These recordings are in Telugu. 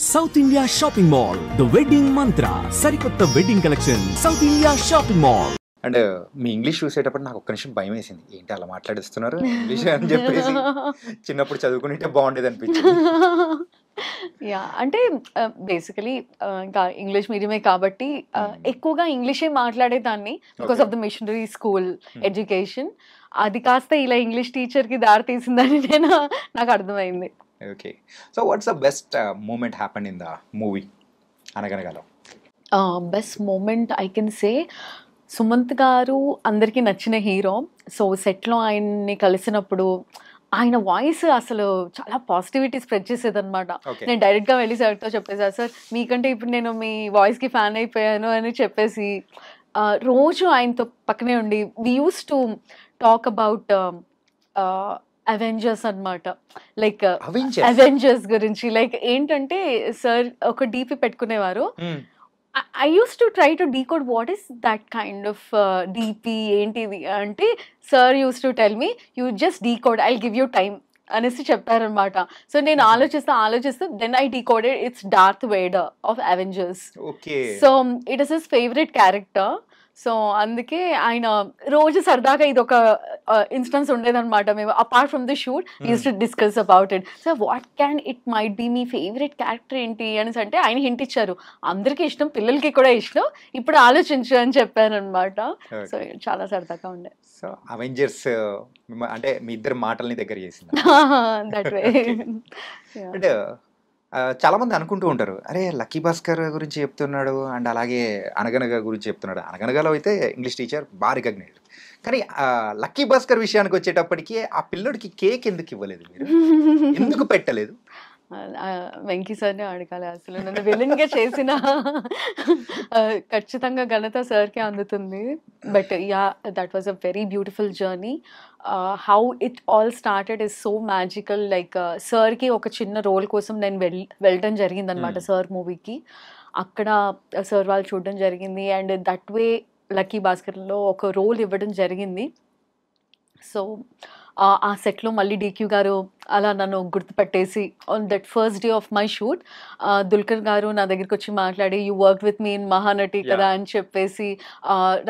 South India shopping mall the wedding మంత్ర సరికొత్త wedding collection south India shopping mall. And me English చూసేటప్పుడు నాకు ఒక్క నిమిషం భయం వేసింది, ఏంటి అలా మాట్లాడిస్తున్నారు ఇంగ్లీష్ అని చెప్పేసి. చిన్నప్పుడు చదువుకుంటే బాగుండేది అనిపించింది. యా అంటే బేసికలీ ఇంకా ఇంగ్లీష్ మీడియమే కాబట్టి ఎక్కువగా ఇంగ్లీషే మాట్లాడేదాన్ని because of the missionary school education. అది కాస్త ఇలా ఇంగ్లీష్ టీచర్కి దారి తీసిందని నాకు అర్థమైంది. Okay, so what's the best moment happen in the movie అనగనగలో? Best moment I can say Sumanth గారు అందరికీ నచ్చిన హీరో. సో సెట్లో ఆయన్ని కలిసినప్పుడు ఆయన వాయిస్ అసలు చాలా పాజిటివిటీ స్ప్రెడ్ చేసేది అనమాట. నేను డైరెక్ట్గా వెళ్ళి సార్తో చెప్పేసా, సార్ మీకంటే ఇప్పుడు నేను మీ వాయిస్కి ఫ్యాన్ అయిపోయాను అని చెప్పేసి రోజు ఆయనతో పక్కనే ఉండి we use to talk about Avengers అనమాట. లైక్ అవెంజర్స్ గురించి లైక్ ఏంటంటే సార్ ఒక డీపీ పెట్టుకునేవారు. I used to try to decode what is that kind of DP ఏంటిది అంటే sir used to tell me you just decode, I'll give you time అనేసి చెప్పారనమాట. సో నేను ఆలోచిస్తూ then I decoded it's Darth Vader of Avengers. So it is his favourite character. So అందుకే ఆయన రోజు సరదాగా ఇది ఒక ఇన్స్టెన్స్ ఉండేదన్నమాట. మేము apart from the shoot use to discuss about it. So what can it might be మీ ఫేవరెట్ క్యారెక్టర్ ఏంటి అనేసి అంటే ఆయన హింట్ ఇచ్చారు, అందరికీ ఇష్టం, పిల్లలకి కూడా ఇష్టం, ఇప్పుడు ఆలోచించు అని చెప్పారనమాట. సో చాలా సరదాగా ఉండే. సో అవెంజర్స్ అంటే మీ ఇద్దరు మాటల్ని దగ్గర చేసింది. That way. అంటే చాలా మంది అనుకుంటూ ఉంటారు, అరే లక్కీ భాస్కర్ గురించి చెప్తున్నాడు అండ్ అలాగే అనగనగా గురించి చెప్తున్నాడు. అనగనగాలో అయితే ఇంగ్లీష్ టీచర్ బాగా రికగ్నైజ్డ్, కానీ లక్కీ భాస్కర్ విషయానికి వచ్చేటప్పటికి ఆ పిల్లడికి కేక్ ఎందుకు ఇవ్వలేదు, మీరు ఎందుకు పెట్టలేదు? వెంకీ సార్ని అడగాలి. అసలు నన్ను విలన్గా చేసిన ఖచ్చితంగా ఘనత సార్కే అందుతుంది. But yeah, that was a very beautiful journey. How it all started is so magical. Like సార్కి ఒక చిన్న రోల్ కోసం నేను వెళ్ళడం జరిగింది అనమాట సార్ మూవీకి. అక్కడ సార్ వాళ్ళు చూడడం జరిగింది అండ్ దట్ వే లక్కీ భాస్కర్లో ఒక రోల్ ఇవ్వడం జరిగింది. సో ఆ సెట్లో మళ్ళీ డీక్యూ గారు అలా నన్ను గుర్తుపట్టేసి on that first day of my shoot Dulquer గారు నా దగ్గరికి వచ్చి మాట్లాడి you work with me in Mahanati కదా అని చెప్పేసి,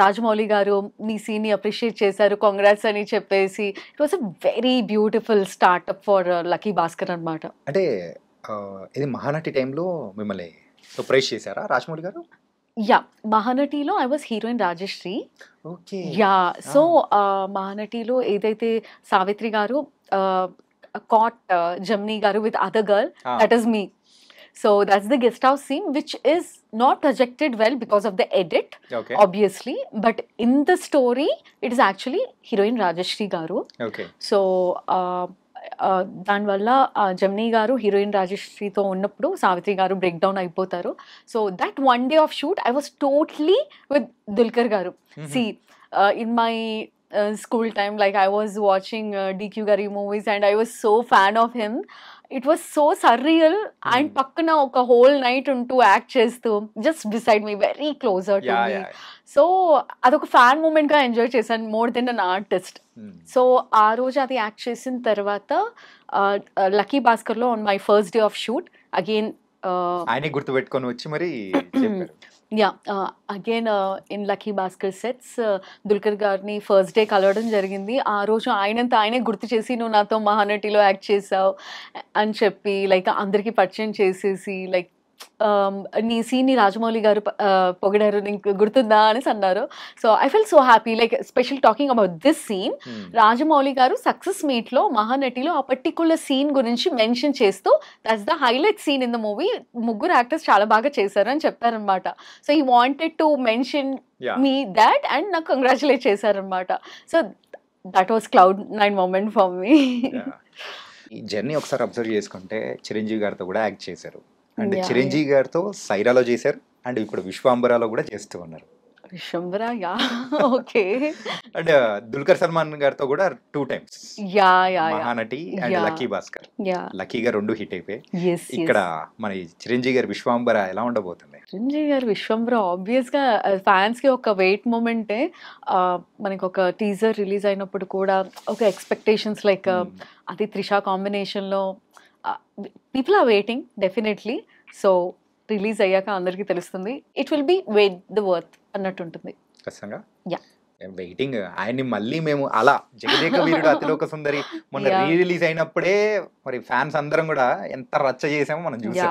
రాజమౌళి గారు మీ సీన్ని అప్రిషియేట్ చేశారు, కాంగ్రాట్స్ అని చెప్పేసి, it was a very beautiful startup for lucky Bhaskar అనమాట. అంటే ఇది మహానటి టైంలో మిమ్మల్ని సర్ప్రైజ్ చేశారా రాజమౌళి గారు? యా, మహానటిలో I was heroine Rajashri. Yeah, so మహానటిలో ఏదైతే సావిత్రి గారు కాట్ జమ్నీ గారు with other girl, that is me. So that's the guest house scene which is not projected well because of the edit, obviously, but in the story it is actually heroine Rajashri garu. So దానివల్ల జమ్నీ గారు హీరోయిన్ రాజశ్రీతో ఉన్నప్పుడు సావిత్రి గారు బ్రేక్ డౌన్ అయిపోతారు. So that one day of shoot I was totally with Dulquer గారు. See in my school time, like I was watching DQ Gari movies and I was so fan of him. It was so surreal. And pakkana oka whole night unto act chestu just beside me, very closer to me. So adoka fan moment ga enjoy chesanu more than an artist. So aa roju adi act chesin tarvata Lucky Bhaskar lo on my first day of shoot again ఆయనే గుర్తు పెట్టుకొని వచ్చి మరి చెప్పారు. Yeah, again in lucky Bhaskar sets Dulquer గారిని ఫస్ట్ డే కలవడం జరిగింది. ఆ రోజు ఆయనే గుర్తు చేసి నువ్వు నాతో మహానటిలో యాక్ట్ చేసావు అని చెప్పి లైక్ అందరికీ పరిచయం చేసేసి లైక్ నీ సీన్ని రాజమౌళి గారు పొగిడారు, నీకు గుర్తుందా అనేసి అన్నారు. So I feel so happy. Like special talking about this scene, Rajamouli garu success మీట్లో మహానటిలో ఆ పర్టికులర్ సీన్ గురించి మెన్షన్ చేస్తూ that's the highlight scene in the movie, ముగ్గురు యాక్టర్స్ చాలా బాగా చేశారు అని చెప్పారనమాట. So he wanted to mention me that and నాకు కంగ్రాచులేట్ చేశారనమాట. So that was cloud 9 moment for me. ఈ జర్నీ ఒకసారి అబ్జర్వ్ చేసుకుంటే చిరంజీవి గారితో కూడా యాక్ట్ చేశారు అండ్ చిరంజీవి గారితో సైరాలో చేశారు అండ్ ఇప్పుడు విశ్వాంబరాలో కూడా చేస్తూ ఉన్నారు. Vishwambhara, yeah, okay. And Dulquer Salman గారితో కూడా 2 times Mahanati and lucky Bhaskar. లక్కీగా 2 హిట్ అయిపోయి ఇక్కడ మన చిరంజీవి గారి విశ్వాంబర ఎలా ఉండబోతుంది? చిరంజీవి గారి విశ్వంబర ఆబ్వియస్ గా ఫ్యాన్స్ కి ఒక వెయిట్ మూమెంటే. మనకి ఒక టీజర్ రిలీజ్ అయినప్పుడు కూడా ఒక ఎక్స్పెక్టేషన్స్ లైక్ అది త్రిష కాంబినేషన్ లో people are waiting definitely. So release అయ్యాక అందరికీ తెలుస్తుంది. It will be wait the worth అన్నట్టు ఉంటుంది. ఖచ్చితంగా యా వెయిటింగ్. ఆయన్ని మళ్ళీ మేము అలా జగదేక వీరుడు అతిలోక సుందరి మొన్న రీ రిలీజ్ అయినప్పుడే మరి ఫ్యాన్స్ అందరం కూడా ఎంత రచ్చ చేసామో మనం చూసాం.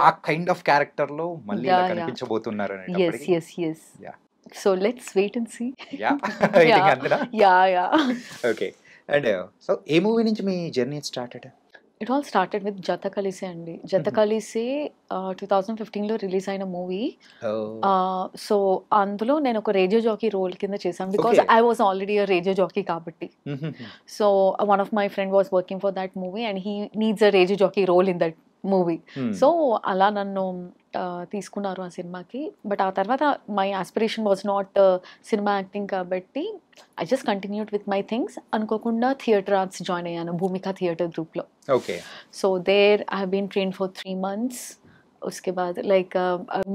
ఆ కైండ్ ఆఫ్ క్యారెక్టర్ లో మళ్ళీ ఇలా కనిపించబోతున్నారు అనేటప్పటికి so let's wait and see. Okay. And so ఏ మూవీ నుంచి మీ journey started? It all started with Jatha Kalise అండి. జత కలిసే 2015లో రిలీజ్ అయిన మూవీ. సో అందులో నేను ఒక రేడియో జాకీ రోల్ కింద చేశాను because I was already a radio jockey కాబట్టి. So one of my friend was working for that movie and he needs a radio jockey role in that movie. So అలా నన్ను తీసుకున్నారు ఆ సినిమాకి. బట్ ఆ తర్వాత my aspiration was not cinema acting కాబట్టి I just continued with my things. అనుకోకుండా థియేటర్ ఆర్ట్స్ జాయిన్ అయ్యాను భూమిక థియేటర్ గ్రూప్లో. So there I have been trained for 3 months. उसके बाद like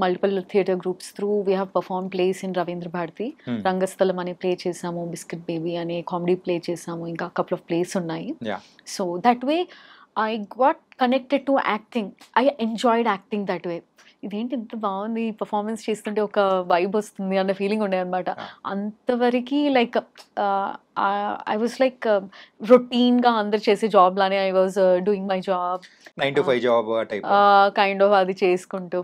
multiple theatre groups through we have performed plays in Ravindra Bharati. Rangasthalam ane play chesamu, Biscuit Baby ane comedy play chesamu, inka couple of plays unnayi. So that way I got connected to acting. I enjoyed acting that way. ఇదేంటి ఇంత బాగుంది పర్ఫార్మెన్స్ చేస్తుంటే ఒక వైబ్ వస్తుంది అన్న ఫీలింగ్ ఉండే అనమాట. అంతవరకు లైక్ ఐ వాజ్ లైక్ రొటీన్గా అందరు చేసే జాబ్ లానే I was doing my job 9 to 5 job kind of అది చేసుకుంటూ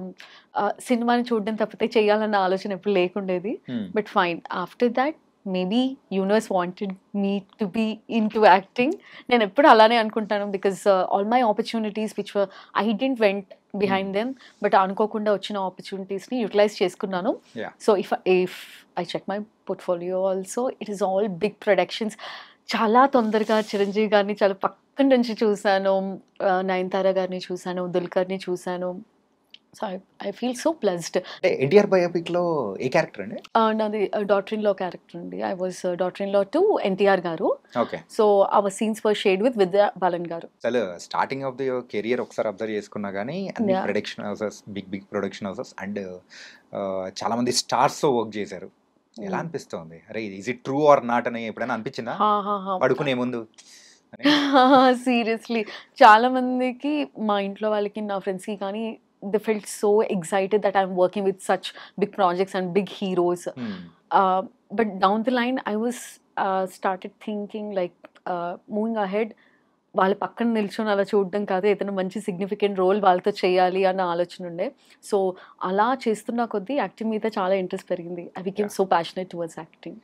సినిమాని చూడడం తప్పితే చేయాలన్న ఆలోచన ఎప్పుడు లేకుండేది. But fine after that maybe universe wanted me to be into acting. నేను ఎప్పుడు అలానే అనుకుంటాను because all my opportunities which I didn't went behind them but అనుకోకుండా వచ్చిన ఆపర్చునిటీస్ని యూటిలైజ్ చేసుకున్నాను. So if I check my portfolio also it is all big productions. చాలా తొందరగా చిరంజీవి గారిని చాలా పక్కన నుంచి చూశాను, నయనతార గారిని చూశాను, దుల్కర్ని చూశాను. So I feel so blessed. NTR biopic లో ఏ క్యారెక్టర్ అండి? నాది డాటర్ ఇన్ లా క్యారెక్టర్ అండి. I was daughter in law to NTR garu. So our scenes were shared with Vidya Balan garu. అసలు స్టార్టింగ్ ఆఫ్ ది కెరియర్ ఒకసారి అబ్జర్వ్ చేసుకున్నా కానీ అన్ని production houses, big production houses and చాలా మంది స్టార్స్ తో వర్క్ చేశారు. ఎలా అనిపిస్తుంది? అరే is it true or not అని ఎప్పుడైనా అనిపించిందా పడుకునే ముందు? సీరియస్లీ చాలా మందికి మా ఇంట్లో వాళ్ళకి నా ఫ్రెండ్స్కి కానీ they felt so excited that I'm working with such big projects and big heroes. But down the line I was started thinking like moving ahead వాళ్ళ పక్కన నిల్చొని అలా చూడడం కాదు, ఏదైనా మంచి సిగ్నిఫికెంట్ రోల్ వాళ్ళతో చేయాలి అన్న ఆలోచన ఉండే. సో అలా చేస్తున్న కొద్దీ యాక్టింగ్ మీద చాలా ఇంట్రెస్ట్ పెరిగింది. I became so passionate towards acting.